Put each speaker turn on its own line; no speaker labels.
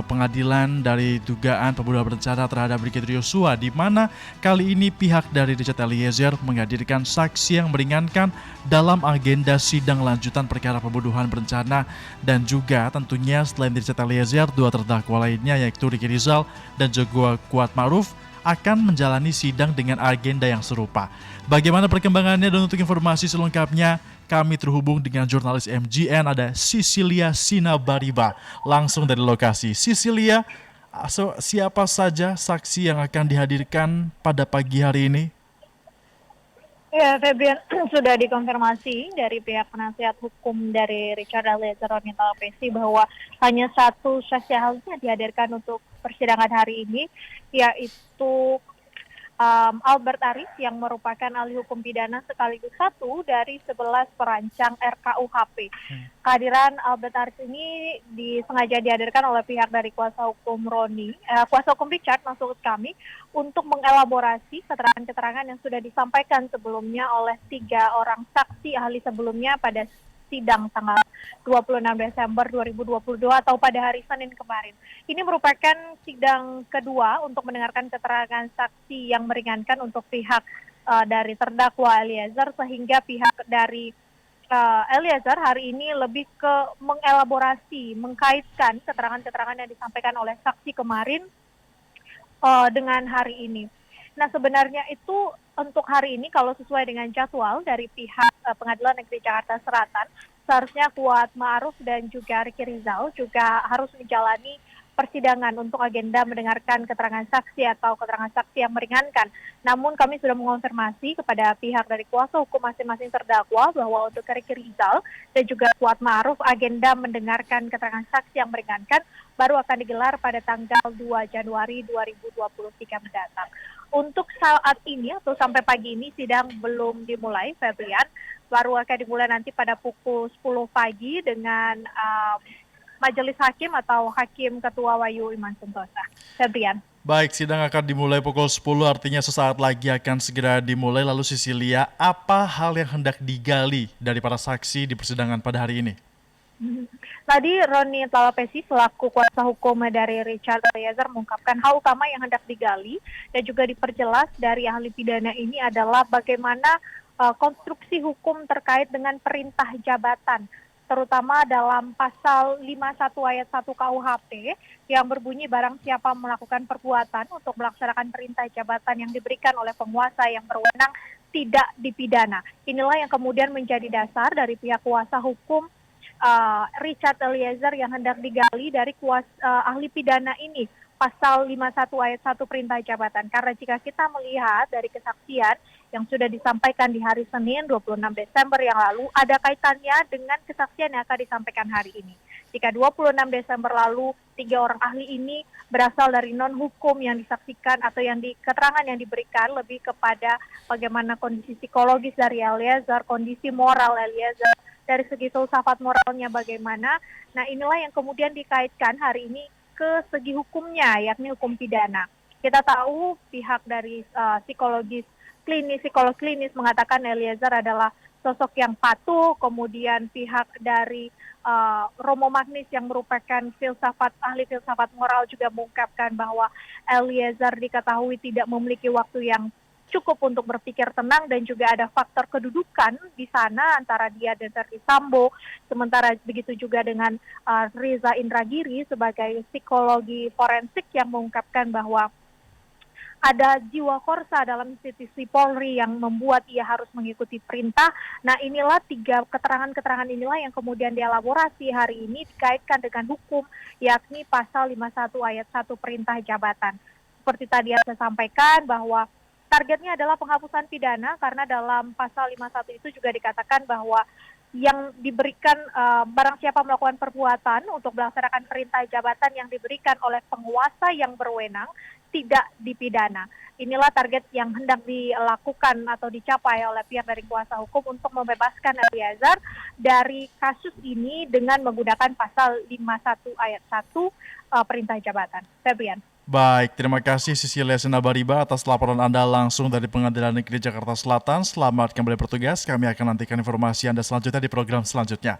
pengadilan dari dugaan pembunuhan berencana terhadap Brigadir Yosua, di mana kali ini pihak dari Richard Eliezer menghadirkan saksi yang meringankan dalam agenda sidang lanjutan perkara pembunuhan berencana, dan juga tentunya selain Richard Eliezer, dua terdakwa lainnya yaitu Ricky Rizal dan juga Kuat Ma'ruf akan menjalani sidang dengan agenda yang serupa. Bagaimana perkembangannya dan untuk informasi selengkapnya, kami terhubung dengan jurnalis MGN, ada Cicilia Sinabariba, langsung dari lokasi. Cicilia, siapa saja saksi yang akan dihadirkan pada pagi hari ini?
Ya, Febrian, sudah dikonfirmasi dari pihak penasihat hukum dari Richard Eliezer Ronnie Talapesi bahwa hanya satu saksi ahlinya dihadirkan untuk persidangan hari ini, yaitu Albert Aris yang merupakan ahli hukum pidana sekaligus satu dari 11 perancang RKUHP. Kehadiran Albert Aris ini disengaja dihadirkan oleh pihak dari kuasa hukum kuasa hukum Richard maksud kami, untuk mengelaborasi keterangan-keterangan yang sudah disampaikan sebelumnya oleh 3 orang saksi ahli sebelumnya pada sidang tanggal 26 Desember 2022 atau pada hari Senin kemarin. Ini merupakan sidang kedua untuk mendengarkan keterangan saksi yang meringankan untuk pihak dari terdakwa Eliezer, sehingga pihak dari Eliezer hari ini lebih ke mengelaborasi, mengkaitkan keterangan-keterangan yang disampaikan oleh saksi kemarin dengan hari ini. Nah, sebenarnya itu untuk hari ini kalau sesuai dengan jadwal dari pihak Pengadilan Negeri Jakarta Selatan, seharusnya Kuat Ma'ruf dan juga Ricky Rizal juga harus menjalani persidangan untuk agenda mendengarkan keterangan saksi atau keterangan saksi yang meringankan. Namun kami sudah mengonfirmasi kepada pihak dari kuasa hukum masing-masing terdakwa bahwa untuk Ricky Rizal dan juga Kuat Ma'ruf, agenda mendengarkan keterangan saksi yang meringankan baru akan digelar pada tanggal 2 Januari 2023 mendatang. Untuk saat ini atau sampai pagi ini sidang belum dimulai, Febrian. Baru akan dimulai nanti pada pukul 10 pagi dengan Majelis Hakim atau Hakim Ketua Wahyu Iman Santosa. Febrian.
Baik, sidang akan dimulai pukul 10, artinya sesaat lagi akan segera dimulai. Lalu Cicilia, apa hal yang hendak digali dari para saksi di persidangan pada hari ini?
Tadi Ronnie Talapesi selaku kuasa hukum dari Richard Eliezer mengungkapkan hal utama yang hendak digali dan juga diperjelas dari ahli pidana ini adalah bagaimana konstruksi hukum terkait dengan perintah jabatan, terutama dalam pasal 51 ayat 1 KUHP yang berbunyi barang siapa melakukan perbuatan untuk melaksanakan perintah jabatan yang diberikan oleh penguasa yang berwenang tidak dipidana. Inilah yang kemudian menjadi dasar dari pihak kuasa hukum Richard Eliezer yang hendak digali dari ahli pidana ini, pasal 51 ayat 1 perintah jabatan. Karena jika kita melihat dari kesaksian yang sudah disampaikan di hari Senin 26 Desember yang lalu, ada kaitannya dengan kesaksian yang akan disampaikan hari ini. Jika 26 Desember lalu 3 orang ahli ini berasal dari non-hukum yang disaksikan atau keterangan yang diberikan lebih kepada bagaimana kondisi psikologis dari Eliezer, kondisi moral Eliezer, dari segi filsafat moralnya bagaimana. Nah, inilah yang kemudian dikaitkan hari ini ke segi hukumnya, yakni hukum pidana. Kita tahu pihak dari psikolog klinis mengatakan Eliezer adalah sosok yang patuh, kemudian pihak dari Romo Magnis yang merupakan ahli filsafat moral juga mengungkapkan bahwa Eliezer diketahui tidak memiliki waktu yang cukup untuk berpikir tenang, dan juga ada faktor kedudukan di sana antara dia dan Verdi Sambo. Sementara begitu juga dengan Riza Indragiri sebagai psikologi forensik yang mengungkapkan bahwa ada jiwa korsa dalam institusi Polri yang membuat ia harus mengikuti perintah. Nah, inilah 3 keterangan-keterangan inilah yang kemudian dielaborasi hari ini dikaitkan dengan hukum, yakni pasal 51 ayat 1 perintah jabatan. Seperti tadi saya sampaikan bahwa targetnya adalah penghapusan pidana, karena dalam pasal 51 itu juga dikatakan bahwa yang diberikan barang siapa melakukan perbuatan untuk melaksanakan perintah jabatan yang diberikan oleh penguasa yang berwenang tidak dipidana. Inilah target yang hendak dilakukan atau dicapai oleh pihak dari kuasa hukum untuk membebaskan Eliezer dari kasus ini dengan menggunakan pasal 51 ayat 1 perintah jabatan. Febrian.
Baik, terima kasih Cicilia Sinabariba atas laporan Anda langsung dari Pengadilan Negeri Jakarta Selatan. Selamat kembali bertugas, kami akan nantikan informasi Anda selanjutnya di program selanjutnya.